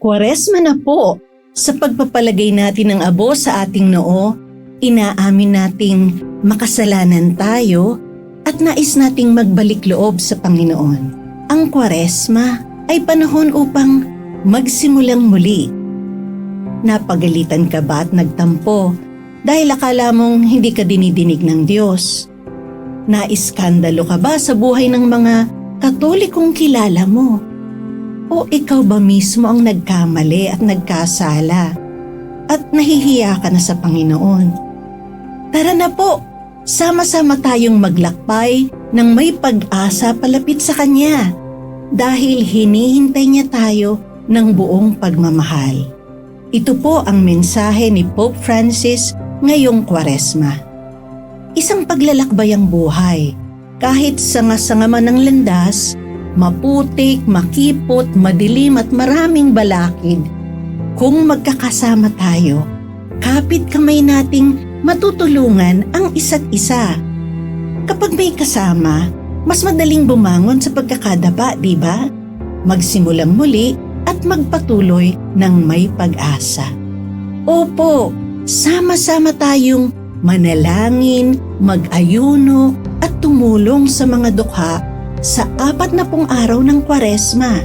Kwaresma na po. Sa pagpapalagay natin ng abo sa ating noo, inaamin nating makasalanan tayo at nais nating magbalik loob sa Panginoon. Ang Kwaresma ay panahon upang magsimulang muli. Napagalitan ka ba at nagtampo dahil akala mong hindi ka dinidinig ng Diyos? Naiskandalo ka ba sa buhay ng mga Katolikong kilala mo? O ikaw ba mismo ang nagkamali at nagkasala at nahihiya ka na sa Panginoon? Tara na po, sama-sama tayong maglakbay ng may pag-asa palapit sa Kanya dahil hinihintay niya tayo ng buong pagmamahal. Ito po ang mensahe ni Pope Francis ngayong Kwaresma. Isang paglalakbay ang buhay, kahit sanga-sanga man ang landas, maputik, makipot, madilim at maraming balakid. Kung magkakasama tayo, kapit kamay nating matutulungan ang isa't isa. Kapag may kasama, mas madaling bumangon sa pagkakadapa, di ba? Magsimulang muli at magpatuloy ng may pag-asa. Opo, sama-sama tayong manalangin, mag-ayuno at tumulong sa mga dukha sa 40 araw ng Kwaresma.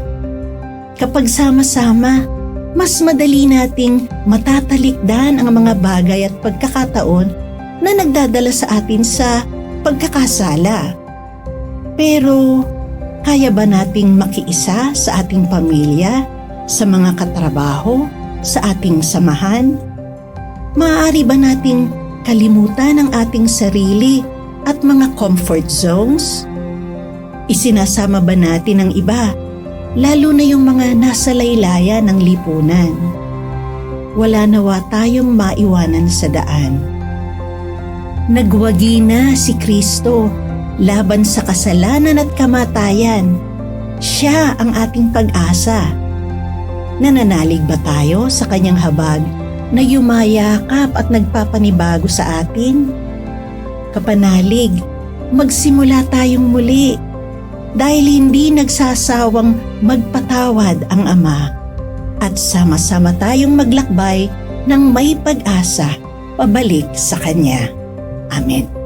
Kapag sama-sama, mas madali nating matatalikdan ang mga bagay at pagkakataon na nagdadala sa atin sa pagkakasala. Pero, kaya ba nating makiisa sa ating pamilya, sa mga katrabaho, sa ating samahan? Maaari ba nating kalimutan ang ating sarili at mga comfort zones? Isinasama ba natin ang iba, lalo na yung mga nasa laylayan ng lipunan? Wala nawa tayong maiwanan sa daan. Nagwagi na si Kristo laban sa kasalanan at kamatayan. Siya ang ating pag-asa. Nananalig ba tayo sa kanyang habag na yumayakap at nagpapanibago sa atin? Kapanalig, magsimula tayong muli dahil hindi nagsasawang magpatawad ang Ama at sama-sama tayong maglakbay ng may pag-asa pabalik sa Kanya. Amen.